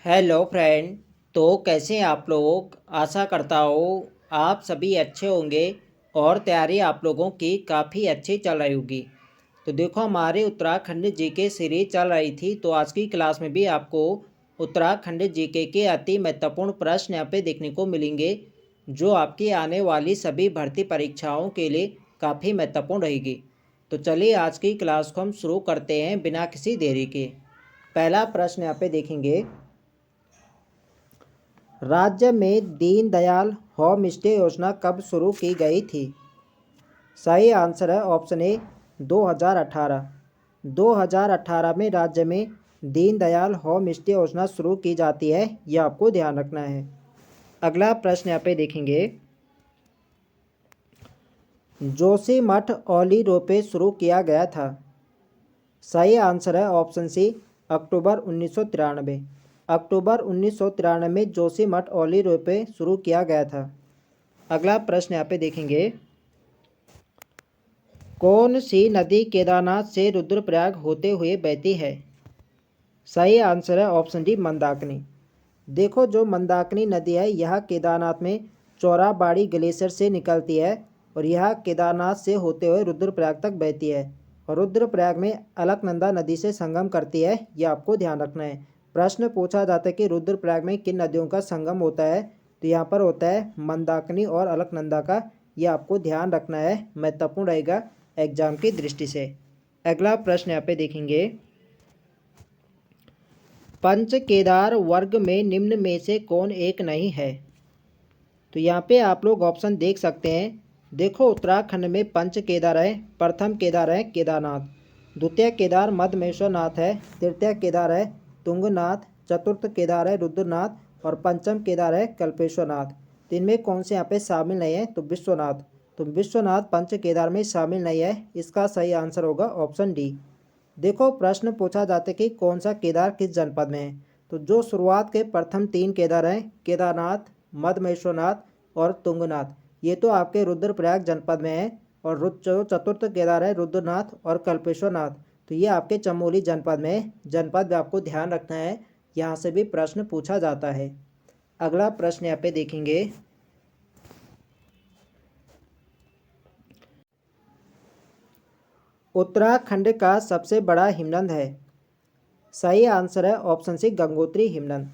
Hello friend. तो कैसे हैं आप लोग। आशा करता हूँ आप सभी अच्छे होंगे और तैयारी आप लोगों की काफ़ी अच्छी चल रही होगी। तो देखो हमारे उत्तराखंड जीके सीरीज चल रही थी, तो आज की क्लास में भी आपको उत्तराखंड जीके के अति महत्वपूर्ण प्रश्न यहाँ पे देखने को मिलेंगे, जो आपकी आने वाली सभी भर्ती परीक्षाओं के लिए काफ़ी महत्वपूर्ण रहेगी। तो चलिए आज की क्लास को हम शुरू करते हैं बिना किसी देरी के। पहला प्रश्न यहाँ पे देखेंगे, राज्य में दीनदयाल होम स्टे योजना कब शुरू की गई थी। सही आंसर है ऑप्शन ए 2018। 2018 में राज्य में दीनदयाल होम स्टे योजना शुरू की जाती है, यह आपको ध्यान रखना है। अगला प्रश्न यहाँ पे देखेंगे, जोशीमठ औली रोपवे शुरू किया गया था। सही आंसर है ऑप्शन सी अक्टूबर 1993। अक्टूबर 1993 में जोशीमठ औली रोपवे शुरू किया गया था। अगला प्रश्न यहाँ पे देखेंगे, कौन सी नदी केदारनाथ से रुद्रप्रयाग होते हुए बहती है। सही आंसर है ऑप्शन डी मंदाकिनी। देखो जो मंदाकिनी नदी है यह केदारनाथ में चौराबाड़ी ग्लेशियर से निकलती है और यह केदारनाथ से होते हुए रुद्रप्रयाग तक बहती है और रुद्रप्रयाग में अलकनंदा नदी से संगम करती है, यह आपको ध्यान रखना है। प्रश्न पूछा जाता है कि रुद्रप्रयाग में किन नदियों का संगम होता है, तो यहाँ पर होता है मंदाकिनी और अलकनंदा का, यह आपको ध्यान रखना है, महत्वपूर्ण रहेगा एग्जाम की दृष्टि से। अगला प्रश्न यहाँ पे देखेंगे, पंच केदार वर्ग में निम्न में से कौन एक नहीं है। तो यहाँ पे आप लोग ऑप्शन देख सकते हैं। देखो उत्तराखंड में पंच केदार है। प्रथम केदार है केदारनाथ, द्वितीय केदार मध्यमेश्वरनाथ है, तृतीय केदार है तुंगनाथ, चतुर्थ केदार है रुद्रनाथ और पंचम केदार है कल्पेश्वरनाथ। तो इनमें कौन से यहाँ पे शामिल नहीं है, तो विश्वनाथ। तो विश्वनाथ पंच केदार में शामिल नहीं है, इसका सही आंसर होगा ऑप्शन डी। देखो प्रश्न पूछा जाता है कि कौन सा केदार किस जनपद में है, तो जो शुरुआत के प्रथम तीन केदार हैं केदारनाथ, मध्यमेश्वरनाथ और तुंगनाथ, ये तो आपके रुद्रप्रयाग जनपद में है। और जो चतुर्थ केदार है रुद्रनाथ और कल्पेश्वरनाथ, तो ये आपके चमोली जनपद में है। जनपद आपको ध्यान रखना है, यहाँ से भी प्रश्न पूछा जाता है। अगला प्रश्न यहाँ पे देखेंगे, उत्तराखंड का सबसे बड़ा हिमनद है। सही आंसर है ऑप्शन सी गंगोत्री हिमनद।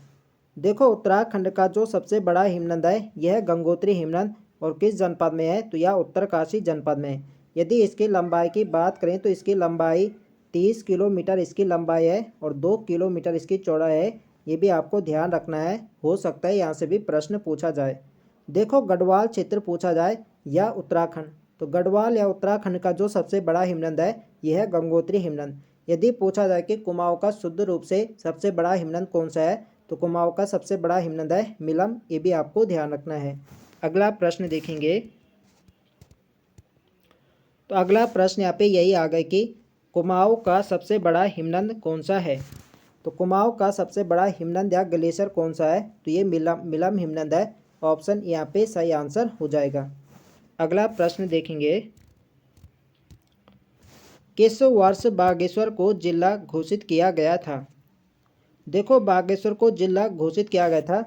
देखो उत्तराखंड का जो सबसे बड़ा हिमनद है यह गंगोत्री हिमनद और किस जनपद में है, तो यह उत्तरकाशी जनपद में है। यदि इसकी लंबाई की बात करें तो इसकी लंबाई 30 किलोमीटर इसकी लंबाई है और 2 किलोमीटर इसकी चौड़ाई है, ये भी आपको ध्यान रखना है, हो सकता है यहाँ से भी प्रश्न पूछा जाए। देखो गढ़वाल क्षेत्र पूछा जाए या उत्तराखंड, तो गढ़वाल या उत्तराखंड का जो सबसे बड़ा हिमनद है यह है गंगोत्री हिमनद। यदि पूछा जाए कि कुमाऊं का शुद्ध रूप से सबसे बड़ा हिमनद कौन सा है, तो कुमाऊं का सबसे बड़ा हिमनद है मिलम, ये भी आपको ध्यान रखना है। अगला प्रश्न देखेंगे, तो अगला प्रश्न यहाँ पे यही आ गया कि कुमाऊं का सबसे बड़ा हिमनद कौन सा है। तो कुमाऊं का सबसे बड़ा हिमनद या ग्लेशियर कौन सा है, तो ये मिलम हिमनद है। ऑप्शन यहाँ पे सही आंसर हो जाएगा। अगला प्रश्न देखेंगे, किस वर्ष बागेश्वर को जिला घोषित किया गया था। देखो बागेश्वर को जिला घोषित किया गया था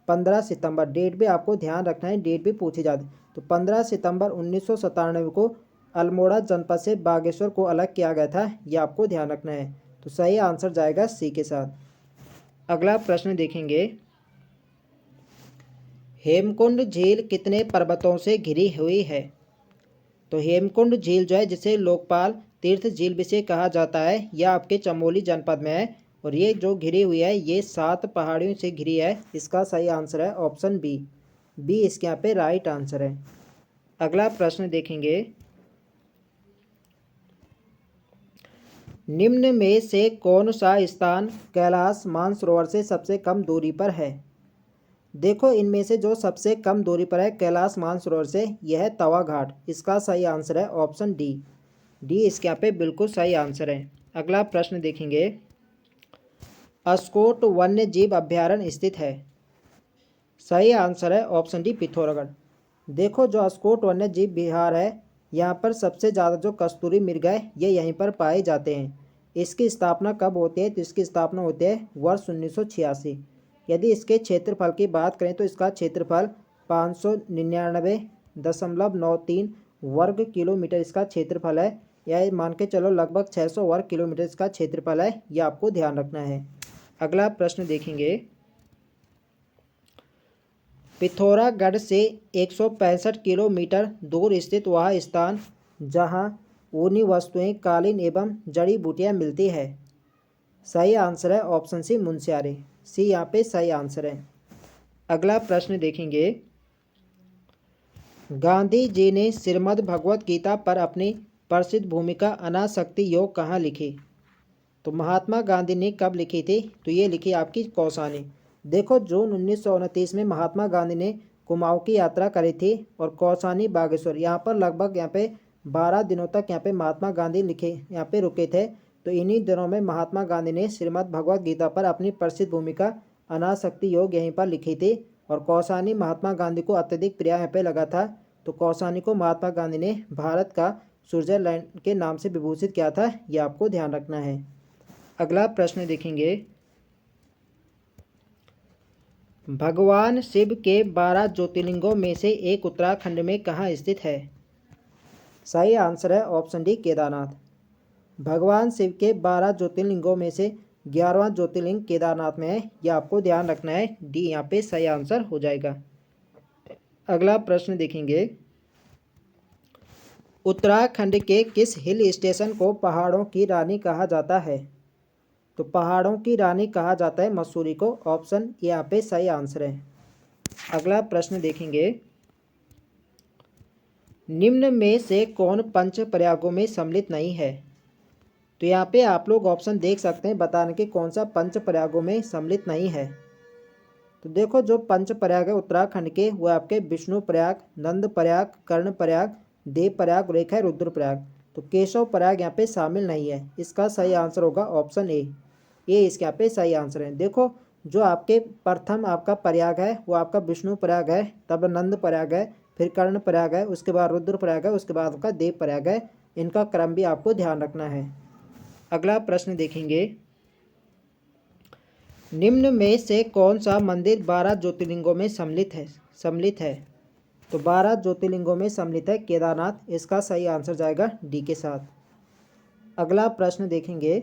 15 सितंबर। डेट भी आपको ध्यान रखना है, डेट भी पूछी जाती। तो 15 सितंबर 1997 को अल्मोड़ा जनपद से बागेश्वर को अलग किया गया था, यह आपको ध्यान रखना है। तो सही आंसर जाएगा सी के साथ। अगला प्रश्न देखेंगे, हेमकुंड झील कितने पर्वतों से घिरी हुई है। तो हेमकुंड झील जो है जिसे लोकपाल तीर्थ झील भी से कहा जाता है, यह आपके चमोली जनपद में है और ये जो घिरी हुई है ये 7 पहाड़ियों से घिरी है। इसका सही आंसर है ऑप्शन बी। बी इसके यहाँ पे राइट आंसर है। अगला प्रश्न देखेंगे, निम्न में से कौन सा स्थान कैलाश मानसरोवर से सबसे कम दूरी पर है। देखो इनमें से जो सबसे कम दूरी पर है कैलाश मानसरोवर से, यह है तवा घाट। इसका सही आंसर है ऑप्शन डी। डी इसके यहाँ पे बिल्कुल सही आंसर है। अगला प्रश्न देखेंगे, अस्कोट वन्य जीव अभ्यारण्य स्थित है। सही आंसर है ऑप्शन डी पिथौरागढ़। देखो जो अस्कोट वन्य जीव विहार है यहाँ पर सबसे ज़्यादा जो कस्तूरी मृग है ये यहीं पर पाए जाते हैं। इसकी स्थापना कब होती है, तो इसकी स्थापना होती है वर्ष 1986। यदि इसके क्षेत्रफल की बात करें तो इसका क्षेत्रफल 599.93 वर्ग किलोमीटर इसका क्षेत्रफल है, या मान के चलो लगभग 600 वर्ग किलोमीटर इसका क्षेत्रफल है। यह आपको ध्यान रखना है। अगला प्रश्न देखेंगे, पिथौरागढ़ से 165 किलोमीटर दूर स्थित वह स्थान जहां ऊनी वस्तुएं, कालीन एवं जड़ी बूटियां मिलती है। सही आंसर है ऑप्शन सी मुनस्यारी। सी यहाँ पे सही आंसर है। अगला प्रश्न देखेंगे, गांधी जी ने श्रीमद् भगवत गीता पर अपनी प्रसिद्ध भूमिका अनासक्ति योग कहाँ लिखी। तो महात्मा गांधी ने कब लिखी थी, तो ये लिखी आपकी कौसानी। देखो जून 1929 में महात्मा गांधी ने कुमाऊं की यात्रा करी थी और कौसानी बागेश्वर यहाँ पर लगभग यहाँ पे 12 दिनों तक यहाँ पे महात्मा गांधी यहाँ पे रुके थे। तो इन्हीं दिनों में महात्मा गांधी ने श्रीमद् भगवत गीता पर अपनी प्रसिद्ध भूमिका अनासक्ति योग यहीं पर लिखी थी। और कौसानी महात्मा गांधी को अत्यधिक प्रिय यहाँ पे लगा था। तो कौसानी को महात्मा गांधी ने भारत का स्विट्जरलैंड के नाम से विभूषित किया था। यह आपको ध्यान रखना है। अगला प्रश्न देखेंगे, भगवान शिव के 12 ज्योतिर्लिंगों में से एक उत्तराखंड में कहाँ स्थित है। सही आंसर है ऑप्शन डी केदारनाथ। भगवान शिव के 12 ज्योतिर्लिंगों में से 11वां ज्योतिर्लिंग केदारनाथ में है। यह आपको ध्यान रखना है। डी यहाँ पे सही आंसर हो जाएगा। अगला प्रश्न देखेंगे, उत्तराखंड के किस हिल स्टेशन को पहाड़ों की रानी कहा जाता है। तो पहाड़ों की रानी कहा जाता है मसूरी को। ऑप्शन यहाँ पे सही आंसर है। अगला प्रश्न देखेंगे, निम्न में से कौन पंच प्रयागों में सम्मिलित नहीं है। तो यहाँ पे आप लोग ऑप्शन देख सकते हैं बताने के कौन सा पंच प्रयागों में सम्मिलित नहीं है। तो देखो जो पंच प्रयाग है उत्तराखंड के वो आपके विष्णु प्रयाग, नंद प्रयाग, कर्ण प्रयाग, देव प्रयाग और एक है रुद्र प्रयाग। तो केशव प्रयाग यहाँ पे शामिल नहीं है। इसका सही आंसर होगा ऑप्शन ए। ये इसके यहाँ पे सही आंसर है। देखो जो आपके प्रथम आपका प्रयाग है वो आपका विष्णु प्रयाग है, तब नंद प्रयाग है, फिर कर्ण प्रयाग है, उसके बाद रुद्र प्रयाग है, उसके बाद आपका देव प्रयाग है। इनका क्रम भी आपको ध्यान रखना है। अगला प्रश्न देखेंगे, निम्न में से कौन सा मंदिर 12 ज्योतिर्लिंगों में सम्मिलित है। तो 12 ज्योतिर्लिंगों में सम्मिलित है केदारनाथ। इसका सही आंसर जाएगा डी के साथ। अगला प्रश्न देखेंगे,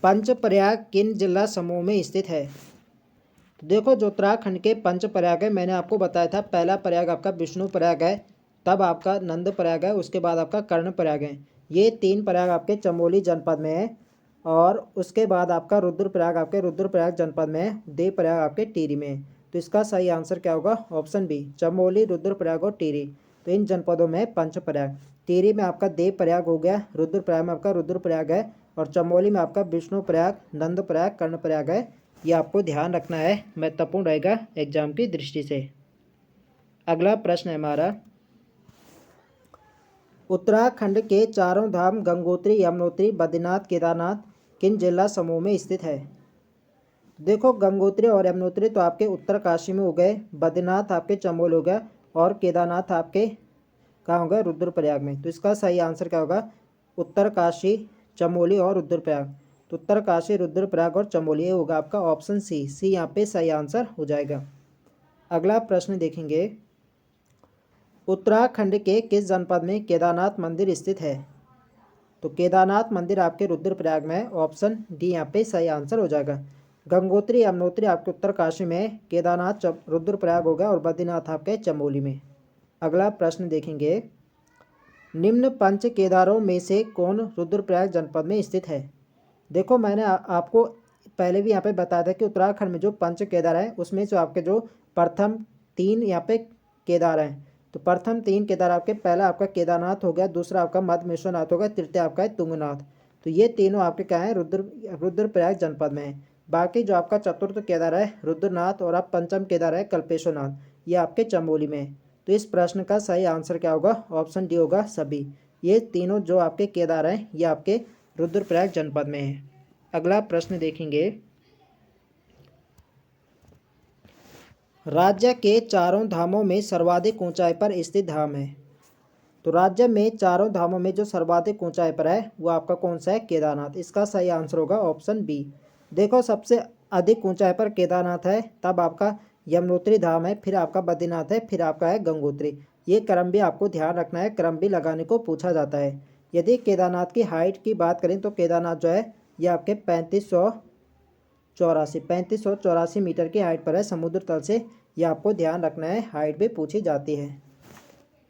पंच प्रयाग किन जिला समूह में स्थित है। तो देखो जो उत्तराखंड के पंच प्रयाग है मैंने आपको बताया था। पहला प्रयाग आपका विष्णु प्रयाग है, तब आपका नंद प्रयाग है, उसके बाद आपका कर्ण प्रयाग है। ये 3 प्रयाग आपके चमोली जनपद में है। और उसके बाद आपका रुद्र प्रयाग आपके रुद्रप्रयाग जनपद में है। देव प्रयाग आपके टिहरी में है। तो इसका सही आंसर क्या होगा ऑप्शन बी, चमोली, रुद्रप्रयाग और टिहरी। तो इन जनपदों में पंच प्रयाग। टिहरी में आपका देव प्रयाग हो गया, रुद्रप्रयाग में आपका रुद्रप्रयाग है, और चमोली में आपका विष्णु प्रयाग, नंद प्रयाग, कर्ण प्रयाग है। ये आपको ध्यान रखना है, महत्वपूर्ण रहेगा एग्जाम की दृष्टि से। अगला प्रश्न है हमारा, उत्तराखंड के चारों धाम गंगोत्री, यमुनोत्री, बद्रीनाथ, केदारनाथ किन जिला समूह में स्थित है। देखो गंगोत्री और यमुनोत्री तो आपके उत्तरकाशी में हो गए, बद्रीनाथ आपके चमोल हो गया, और केदारनाथ आपके कहाँ होगा रुद्रप्रयाग में। तो इसका सही आंसर क्या होगा उत्तरकाशी, चमोली और रुद्रप्रयाग। तो उत्तरकाशी, रुद्रप्रयाग और चमोली होगा आपका ऑप्शन सी। सी यहाँ पे सही आंसर हो जाएगा। अगला प्रश्न देखेंगे, उत्तराखंड के किस जनपद में केदारनाथ मंदिर स्थित है। तो केदारनाथ मंदिर आपके रुद्रप्रयाग में है। ऑप्शन डी यहाँ पे सही आंसर हो जाएगा। गंगोत्री, यमुनोत्री आपके उत्तरकाशी में है, केदारनाथ रुद्रप्रयाग होगा, और बद्रीनाथ आपके चमोली में। अगला प्रश्न देखेंगे, निम्न पंच केदारों में से कौन रुद्रप्रयाग जनपद में स्थित है। देखो मैंने आपको पहले भी यहाँ पे बताया था कि उत्तराखंड में जो पंच केदार है उसमें जो आपके जो प्रथम 3 यहाँ पे केदार हैं। तो प्रथम 3 केदार आपके, पहला आपका केदारनाथ हो गया, दूसरा आपका मध्यमेश्वरनाथ होगा, तृतीय आपका है तुंगनाथ। तो ये तीनों आपके क्या हैं रुद्रप्रयाग जनपद में है। बाकी जो आपका चतुर्थ केदार है रुद्रनाथ, और आप पंचम केदार है कल्पेश्वरनाथ, ये आपके चमोली में है। तो इस प्रश्न का सही आंसर क्या होगा ऑप्शन डी होगा सभी। ये तीनों जो आपके केदार हैं ये आपके रुद्रप्रयाग जनपद में है। अगला प्रश्न देखेंगे, राज्य के चारों धामों में सर्वाधिक ऊंचाई पर स्थित धाम है। तो राज्य में चारों धामों में जो सर्वाधिक ऊंचाई पर है वो आपका कौन सा है केदारनाथ। इसका सही आंसर होगा ऑप्शन बी। देखो सबसे अधिक ऊंचाई पर केदारनाथ है, तब आपका यमुनोत्री धाम है, फिर आपका बद्रीनाथ है, फिर आपका है गंगोत्री। ये क्रम भी आपको ध्यान रखना है, क्रम भी लगाने को पूछा जाता है। यदि केदारनाथ की हाइट की बात करें तो केदारनाथ जो है ये आपके 3584 मीटर की हाइट पर है समुद्र तल से। ये आपको ध्यान रखना है, हाइट भी पूछी जाती है।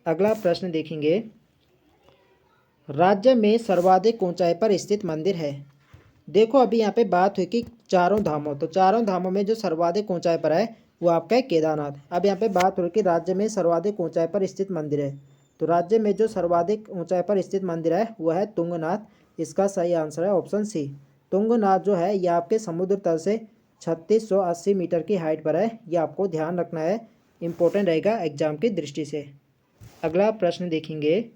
अगला प्रश्न देखेंगे, राज्य में सर्वाधिक ऊंचाई पर स्थित मंदिर है। देखो अभी यहाँ पे बात हुई कि चारों धामों, तो चारों धामों में जो सर्वाधिक ऊंचाई पर है वो आपका है केदारनाथ। अब यहाँ पे बात हो रही कि राज्य में सर्वाधिक ऊंचाई पर स्थित मंदिर है, तो राज्य में जो सर्वाधिक ऊंचाई पर स्थित मंदिर है वह है तुंगनाथ। इसका सही आंसर है ऑप्शन सी। तुंगनाथ जो है ये आपके समुद्र तल से 3680 मीटर की हाइट पर है। ये आपको ध्यान रखना है, इंपॉर्टेंट रहेगा एग्जाम की दृष्टि से। अगला प्रश्न देखेंगे,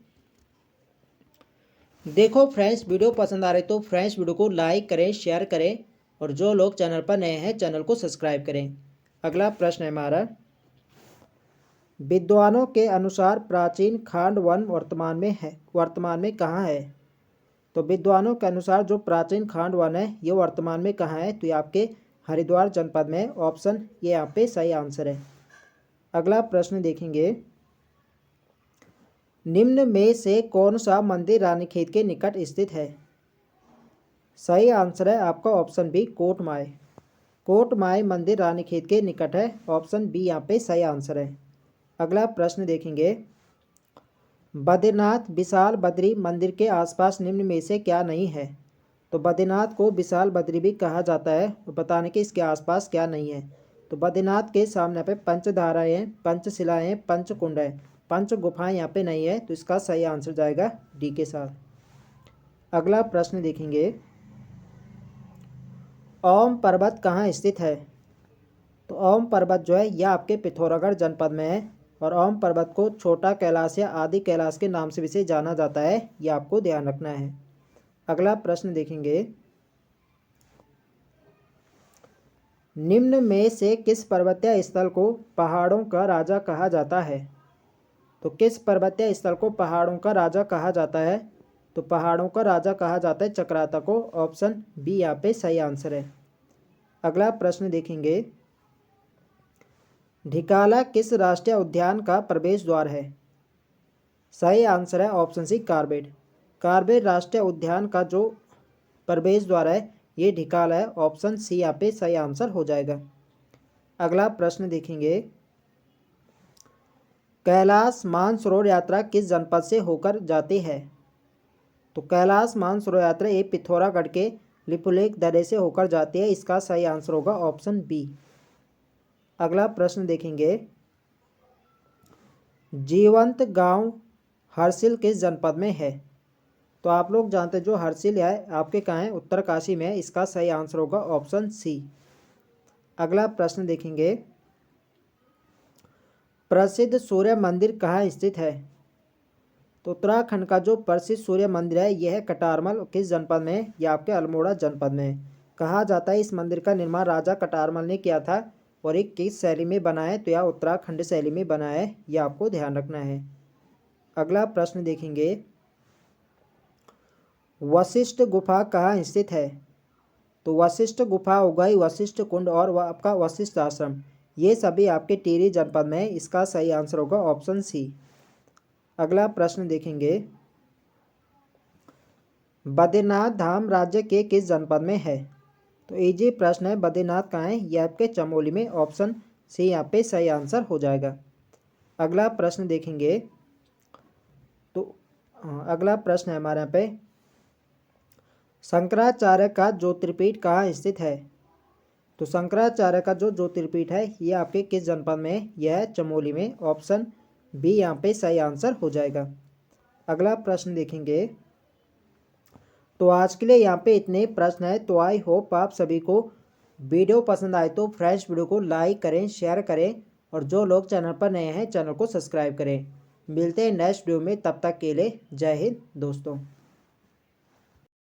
देखो फ्रेंड्स वीडियो पसंद आ रही तो फ्रेंड्स वीडियो को लाइक करें, शेयर करें, और जो लोग चैनल पर नए हैं चैनल को सब्सक्राइब करें। अगला प्रश्न है हमारा, विद्वानों के अनुसार प्राचीन खांडवन वर्तमान में कहाँ है। तो विद्वानों के अनुसार जो प्राचीन खांडवन है ये वर्तमान में कहाँ है, तो ये आपके हरिद्वार जनपद में, ऑप्शन ये यहाँ पे सही आंसर है। अगला प्रश्न देखेंगे, निम्न में से कौन सा मंदिर रानीखेत के निकट स्थित है। सही आंसर है आपका ऑप्शन बी कोटमाय। कोटमाय मंदिर रानीखेत के निकट है, ऑप्शन बी यहाँ पे सही आंसर है। अगला प्रश्न देखेंगे, बद्रीनाथ विशाल बद्री मंदिर के आसपास निम्न में से क्या नहीं है। तो बद्रीनाथ को विशाल बद्री भी कहा जाता है, तो बताने के इसके आसपास क्या नहीं है। तो बद्रीनाथ के सामने पे पंचधाराएँ हैं, पंचशिलाएँ हैं, पंचकुंड है, पंच गुफाएं यहाँ पे नहीं है, तो इसका सही आंसर जाएगा डी के साथ। अगला प्रश्न देखेंगे, ओम पर्वत कहाँ स्थित है। तो ओम पर्वत जो है यह आपके पिथौरागढ़ जनपद में है, और ओम पर्वत को छोटा कैलाश या आदि कैलाश के नाम से भी जाना जाता है, यह आपको ध्यान रखना है। अगला प्रश्न देखेंगे, निम्न में से किस पर्वतीय स्थल को पहाड़ों का राजा कहा जाता है। तो किस पर्वतीय स्थल को पहाड़ों का राजा कहा जाता है। तो पहाड़ों का राजा कहा जाता है चक्राता को, ऑप्शन बी यहाँ पे सही आंसर है। अगला प्रश्न देखेंगे, ढिकाला किस राष्ट्रीय उद्यान का प्रवेश द्वार है। सही आंसर है ऑप्शन सी कार्बेट। कार्बेट राष्ट्रीय उद्यान का जो प्रवेश द्वार है ये ढिकाला है, ऑप्शन सी यहाँ पे सही आंसर हो जाएगा। अगला प्रश्न देखेंगे, कैलाश मानसरोवर यात्रा किस जनपद से होकर जाती है। तो कैलाश मानसरोवर यात्रा ये पिथौरागढ़ के लिपुलेख दर्रे से होकर जाती है, इसका सही आंसर होगा ऑप्शन बी। अगला प्रश्न देखेंगे, जीवंत गांव हर्षिल किस जनपद में है। तो आप लोग जानते हैं जो हर्षिल है आपके कहाँ है, उत्तरकाशी में है, इसका सही आंसर होगा ऑप्शन सी। अगला प्रश्न देखेंगे, प्रसिद्ध सूर्य मंदिर कहाँ स्थित है। तो उत्तराखंड का जो प्रसिद्ध सूर्य मंदिर है यह है कटारमल, किस जनपद में है, यह आपके अल्मोड़ा जनपद में। कहा जाता है इस मंदिर का निर्माण राजा कटारमल ने किया था, और एक किस शैली में बना है, तो यह उत्तराखंड शैली में बना है, यह आपको ध्यान रखना है। अगला प्रश्न देखेंगे, वशिष्ठ गुफा कहाँ स्थित है। तो वशिष्ठ गुफा हो गई, वशिष्ठ कुंड और वह आपका वशिष्ठ आश्रम, ये सभी आपके टिहरी जनपद में है, इसका सही आंसर होगा ऑप्शन सी। अगला प्रश्न देखेंगे, बद्रीनाथ धाम राज्य के किस जनपद में है। तो इजी प्रश्न है, बद्रीनाथ कहाँ है, यह आपके चमोली में, ऑप्शन सी यहाँ पे सही आंसर हो जाएगा। अगला प्रश्न देखेंगे, तो अगला प्रश्न है हमारे यहाँ पे, शंकराचार्य का ज्योतिर्पीठ कहाँ स्थित है। तो शंकराचार्य का जो ज्योतिर्पीठ है ये आपके किस जनपद में है, यह है चमोली में, ऑप्शन बी यहाँ पे सही आंसर हो जाएगा। अगला प्रश्न देखेंगे, तो आज के लिए यहाँ पे इतने प्रश्न है। तो आई होप आप सभी को वीडियो पसंद आए तो फ्रेंड्स वीडियो को लाइक करें, शेयर करें, और जो लोग चैनल पर नए हैं चैनल को सब्सक्राइब करें। मिलते हैं नेक्स्ट वीडियो में, तब तक के लिए जय हिंद दोस्तों।